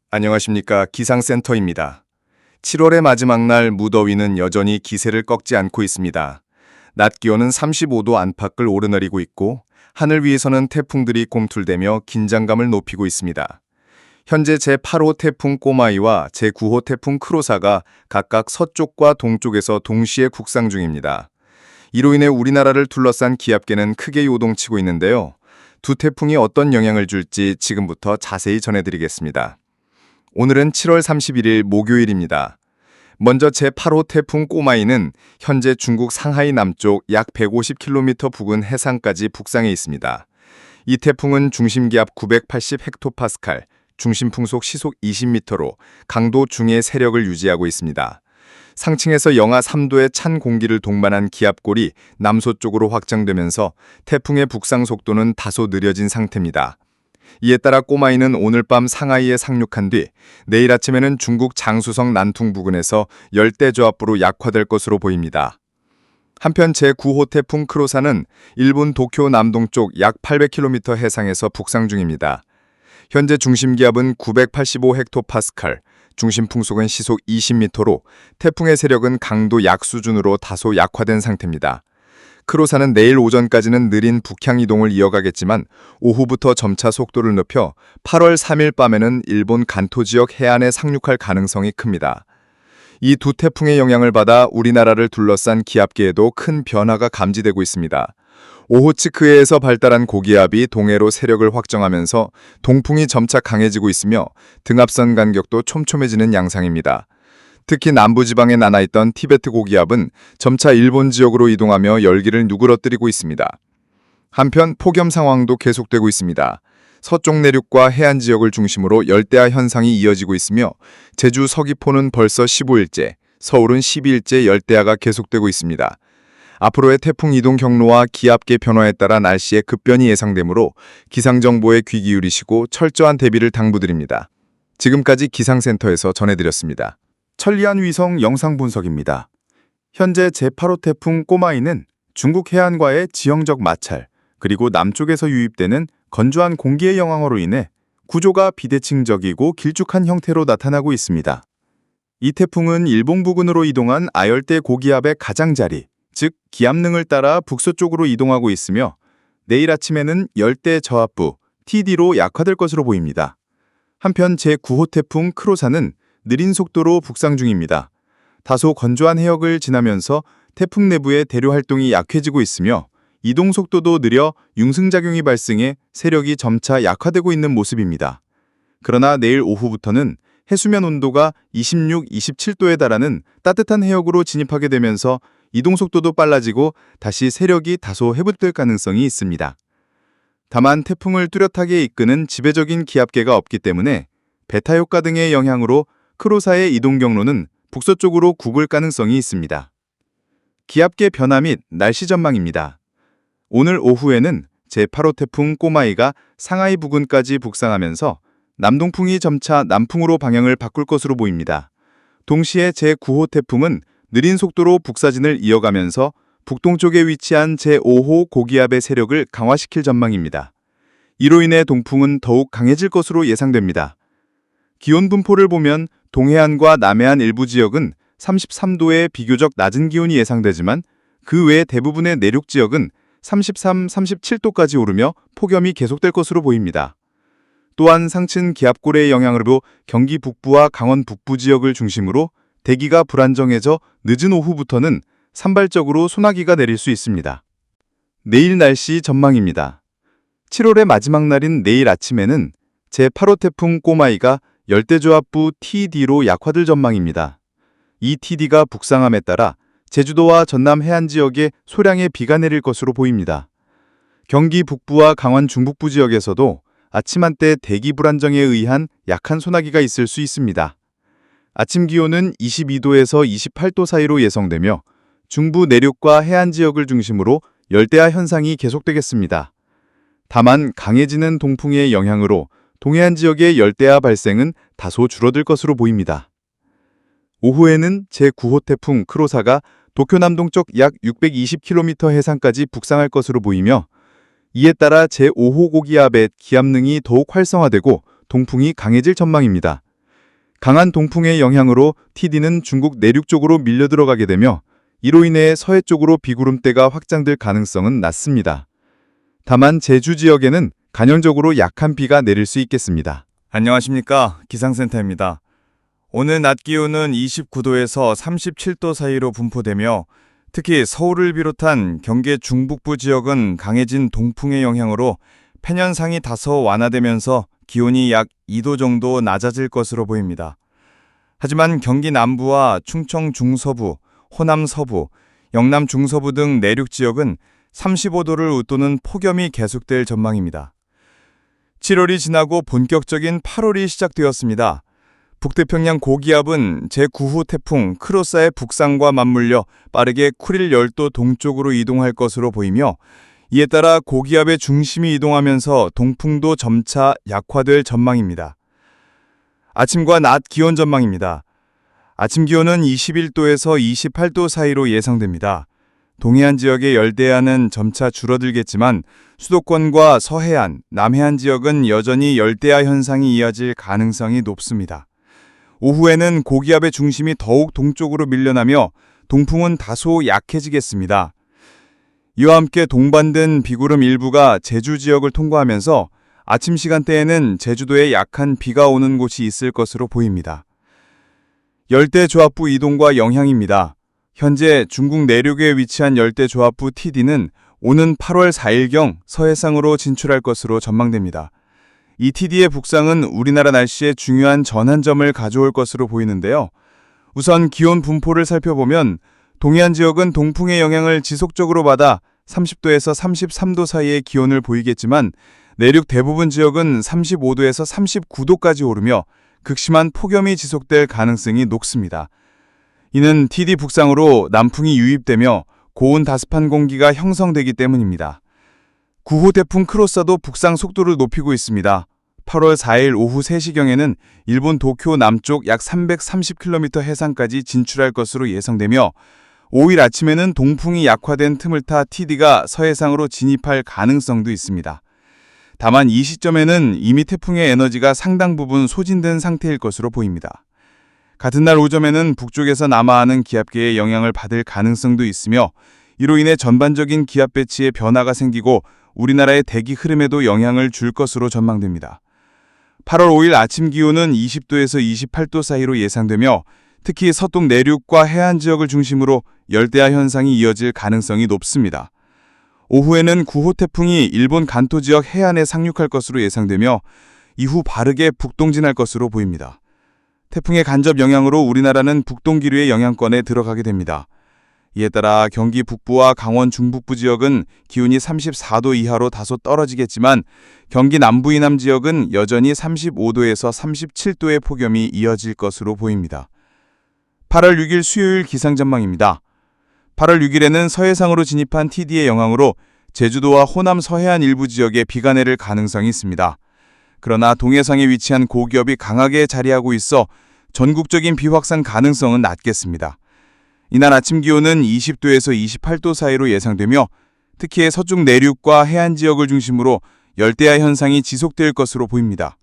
안녕하십니까. 기상센터입니다. 7월의 마지막 날 무더위는 여전히 기세를 꺾지 않고 있습니다. 낮 기온은 35도 안팎을 오르내리고 있고 하늘 위에서는 태풍들이 꿈틀대며 긴장감을 높이고 있습니다. 현재 제8호 태풍 꼬마이와 제9호 태풍 크로사가 각각 서쪽과 동쪽에서 동시에 북상 중입니다. 이로 인해 우리나라를 둘러싼 기압계는 크게 요동치고 있는데요. 두 태풍이 어떤 영향을 줄지 지금부터 자세히 전해드리겠습니다. 오늘은 7월 31일 목요일입니다. 먼저 제8호 태풍 꼬마이는 현재 중국 상하이 남쪽 약 150km 부근 해상까지 북상해 있습니다. 이 태풍은 중심기압 980헥토파스칼, 중심풍속 시속 20m로 강도 중의 세력을 유지하고 있습니다. 상층에서 영하 3도의 찬 공기를 동반한 기압골이 남서쪽으로 확장되면서 태풍의 북상 속도는 다소 느려진 상태입니다. 이에 따라 꼬마이는 오늘 밤 상하이에 상륙한 뒤 내일 아침에는 중국 장수성 난퉁 부근에서 열대저압부로 약화될 것으로 보입니다. 한편 제9호 태풍 크로사는 일본 도쿄 남동쪽 약 800km 해상에서 북상 중입니다. 현재 중심기압은 985헥토파스칼, 중심풍속은 시속 20m로 태풍의 세력은 강도 약 수준으로 다소 약화된 상태입니다. 크로사는 내일 오전까지는 느린 북향 이동을 이어가겠지만 오후부터 점차 속도를 높여 8월 3일 밤에는 일본 간토 지역 해안에 상륙할 가능성이 큽니다. 이 두 태풍의 영향을 받아 우리나라를 둘러싼 기압계에도 큰 변화가 감지되고 있습니다. 오호츠크해에서 발달한 고기압이 동해로 세력을 확정하면서 동풍이 점차 강해지고 있으며 등압선 간격도 촘촘해지는 양상입니다. 특히 남부지방에 남아있던 티베트 고기압은 점차 일본 지역으로 이동하며 열기를 누그러뜨리고 있습니다. 한편 폭염 상황도 계속되고 있습니다. 서쪽 내륙과 해안 지역을 중심으로 열대야 현상이 이어지고 있으며 제주 서귀포는 벌써 15일째, 서울은 12일째 열대야가 계속되고 있습니다. 앞으로의 태풍 이동 경로와 기압계 변화에 따라 날씨의 급변이 예상되므로 기상정보에 귀 기울이시고 철저한 대비를 당부드립니다. 지금까지 기상센터에서 전해드렸습니다. 천리안 위성 영상 분석입니다. 현재 제8호 태풍 꼬마이는 중국 해안과의 지형적 마찰, 그리고 남쪽에서 유입되는 건조한 공기의 영향으로 인해 구조가 비대칭적이고 길쭉한 형태로 나타나고 있습니다. 이 태풍은 일본 부근으로 이동한 아열대 고기압의 가장자리, 즉 기압능을 따라 북서쪽으로 이동하고 있으며 내일 아침에는 열대 저압부, TD로 약화될 것으로 보입니다. 한편 제9호 태풍 크로사는 느린 속도로 북상 중입니다. 다소 건조한 해역을 지나면서 태풍 내부의 대류 활동이 약해지고 있으며 이동 속도도 느려 융승작용이 발생해 세력이 점차 약화되고 있는 모습입니다. 그러나 내일 오후부터는 해수면 온도가 26, 27도에 달하는 따뜻한 해역으로 진입하게 되면서 이동 속도도 빨라지고 다시 세력이 다소 회복될 가능성이 있습니다. 다만 태풍을 뚜렷하게 이끄는 지배적인 기압계가 없기 때문에 베타 효과 등의 영향으로 크로사의 이동 경로는 북서쪽으로 굽을 가능성이 있습니다. 기압계 변화 및 날씨 전망입니다. 오늘 오후에는 제8호 태풍 꼬마이가 상하이 부근까지 북상하면서 남동풍이 점차 남풍으로 방향을 바꿀 것으로 보입니다. 동시에 제9호 태풍은 느린 속도로 북사진을 이어가면서 북동쪽에 위치한 제5호 고기압의 세력을 강화시킬 전망입니다. 이로 인해 동풍은 더욱 강해질 것으로 예상됩니다. 기온 분포를 보면 동해안과 남해안 일부 지역은 33도의 비교적 낮은 기온이 예상되지만 그 외 대부분의 내륙 지역은 33, 37도까지 오르며 폭염이 계속될 것으로 보입니다. 또한 상층 기압골의 영향으로 경기 북부와 강원 북부 지역을 중심으로 대기가 불안정해져 늦은 오후부터는 산발적으로 소나기가 내릴 수 있습니다. 내일 날씨 전망입니다. 7월의 마지막 날인 내일 아침에는 제8호 태풍 꼬마이가 열대저압부 TD로 약화될 전망입니다. 이 TD가 북상함에 따라 제주도와 전남 해안 지역에 소량의 비가 내릴 것으로 보입니다. 경기 북부와 강원 중북부 지역에서도 아침 한때 대기 불안정에 의한 약한 소나기가 있을 수 있습니다. 아침 기온은 22도에서 28도 사이로 예상되며 중부 내륙과 해안 지역을 중심으로 열대야 현상이 계속되겠습니다. 다만 강해지는 동풍의 영향으로 동해안 지역의 열대야 발생은 다소 줄어들 것으로 보입니다. 오후에는 제9호 태풍 크로사가 도쿄 남동쪽 약 620km 해상까지 북상할 것으로 보이며 이에 따라 제5호 고기압의 기압능이 더욱 활성화되고 동풍이 강해질 전망입니다. 강한 동풍의 영향으로 TD는 중국 내륙 쪽으로 밀려 들어가게 되며 이로 인해 서해 쪽으로 비구름대가 확장될 가능성은 낮습니다. 다만 제주 지역에는 간헐적으로 약한 비가 내릴 수 있겠습니다. 안녕하십니까. 기상센터입니다. 오늘 낮 기온은 29도에서 37도 사이로 분포되며 특히 서울을 비롯한 경기 중북부 지역은 강해진 동풍의 영향으로 편현상이 다소 완화되면서 기온이 약 2도 정도 낮아질 것으로 보입니다. 하지만 경기 남부와 충청 중서부, 호남 서부, 영남 중서부 등 내륙 지역은 35도를 웃도는 폭염이 계속될 전망입니다. 7월이 지나고 본격적인 8월이 시작되었습니다. 북태평양 고기압은 제9호 태풍 크로사의 북상과 맞물려 빠르게 쿠릴 열도 동쪽으로 이동할 것으로 보이며 이에 따라 고기압의 중심이 이동하면서 동풍도 점차 약화될 전망입니다. 아침과 낮 기온 전망입니다. 아침 기온은 21도에서 28도 사이로 예상됩니다. 동해안 지역의 열대야는 점차 줄어들겠지만 수도권과 서해안, 남해안 지역은 여전히 열대야 현상이 이어질 가능성이 높습니다. 오후에는 고기압의 중심이 더욱 동쪽으로 밀려나며 동풍은 다소 약해지겠습니다. 이와 함께 동반된 비구름 일부가 제주 지역을 통과하면서 아침 시간대에는 제주도에 약한 비가 오는 곳이 있을 것으로 보입니다. 열대조합부 이동과 영향입니다. 현재 중국 내륙에 위치한 열대조합부 TD는 오는 8월 4일경 서해상으로 진출할 것으로 전망됩니다. 이 TD의 북상은 우리나라 날씨에 중요한 전환점을 가져올 것으로 보이는데요. 우선 기온 분포를 살펴보면 동해안 지역은 동풍의 영향을 지속적으로 받아 30도에서 33도 사이의 기온을 보이겠지만 내륙 대부분 지역은 35도에서 39도까지 오르며 극심한 폭염이 지속될 가능성이 높습니다. 이는 TD 북상으로 남풍이 유입되며 고온 다습한 공기가 형성되기 때문입니다. 9호 태풍 크로사도 북상 속도를 높이고 있습니다. 8월 4일 오후 3시경에는 일본 도쿄 남쪽 약 330km 해상까지 진출할 것으로 예상되며 5일 아침에는 동풍이 약화된 틈을 타 TD가 서해상으로 진입할 가능성도 있습니다. 다만 이 시점에는 이미 태풍의 에너지가 상당 부분 소진된 상태일 것으로 보입니다. 같은 날 오전에는 북쪽에서 남하하는 기압계의 영향을 받을 가능성도 있으며 이로 인해 전반적인 기압 배치에 변화가 생기고 우리나라의 대기 흐름에도 영향을 줄 것으로 전망됩니다. 8월 5일 아침 기온은 20도에서 28도 사이로 예상되며 특히 서쪽 내륙과 해안 지역을 중심으로 열대야 현상이 이어질 가능성이 높습니다. 오후에는 9호 태풍이 일본 간토 지역 해안에 상륙할 것으로 예상되며 이후 바르게 북동진할 것으로 보입니다. 태풍의 간접 영향으로 우리나라는 북동기류의 영향권에 들어가게 됩니다. 이에 따라 경기 북부와 강원 중북부 지역은 기온이 34도 이하로 다소 떨어지겠지만 경기 남부 이남 지역은 여전히 35도에서 37도의 폭염이 이어질 것으로 보입니다. 8월 6일 수요일 기상 전망입니다. 8월 6일에는 서해상으로 진입한 TD의 영향으로 제주도와 호남 서해안 일부 지역에 비가 내릴 가능성이 있습니다. 그러나 동해상에 위치한 고기압이 강하게 자리하고 있어 전국적인 비 확산 가능성은 낮겠습니다. 이날 아침 기온은 20도에서 28도 사이로 예상되며 특히 서쪽 내륙과 해안 지역을 중심으로 열대야 현상이 지속될 것으로 보입니다.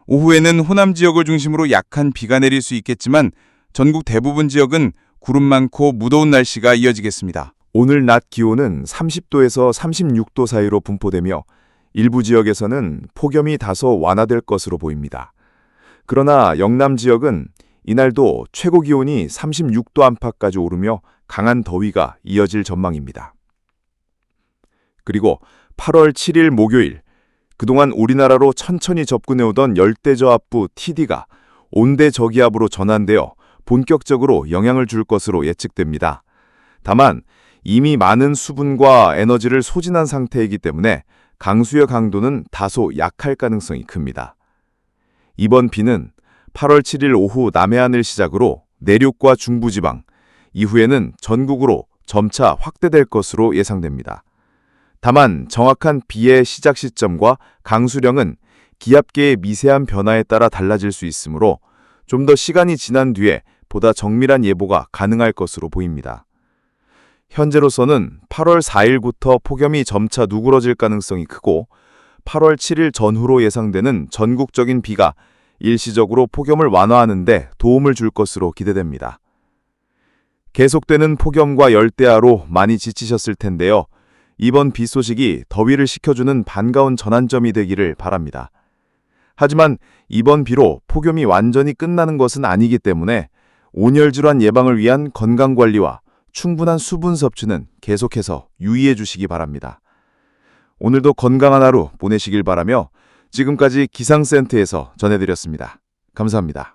오후에는 호남 지역을 중심으로 약한 비가 내릴 수 있겠지만 전국 대부분 지역은 구름 많고 무더운 날씨가 이어지겠습니다. 오늘 낮 기온은 30도에서 36도 사이로 분포되며 일부 지역에서는 폭염이 다소 완화될 것으로 보입니다. 그러나 영남 지역은 이날도 최고 기온이 36도 안팎까지 오르며 강한 더위가 이어질 전망입니다. 그리고 8월 7일 목요일, 그동안 우리나라로 천천히 접근해오던 열대저압부 TD가 온대 저기압으로 전환되어 본격적으로 영향을 줄 것으로 예측됩니다. 다만 이미 많은 수분과 에너지를 소진한 상태이기 때문에 강수의 강도는 다소 약할 가능성이 큽니다. 이번 비는 8월 7일 오후 남해안을 시작으로 내륙과 중부지방, 이후에는 전국으로 점차 확대될 것으로 예상됩니다. 다만 정확한 비의 시작 시점과 강수량은 기압계의 미세한 변화에 따라 달라질 수 있으므로 좀 더 시간이 지난 뒤에 보다 정밀한 예보가 가능할 것으로 보입니다. 현재로서는 8월 4일부터 폭염이 점차 누그러질 가능성이 크고 8월 7일 전후로 예상되는 전국적인 비가 일시적으로 폭염을 완화하는 데 도움을 줄 것으로 기대됩니다. 계속되는 폭염과 열대야로 많이 지치셨을 텐데요. 이번 비 소식이 더위를 식혀주는 반가운 전환점이 되기를 바랍니다. 하지만 이번 비로 폭염이 완전히 끝나는 것은 아니기 때문에 온열 질환 예방을 위한 건강관리와 충분한 수분 섭취는 계속해서 유의해 주시기 바랍니다. 오늘도 건강한 하루 보내시길 바라며 지금까지 기상센터에서 전해드렸습니다. 감사합니다.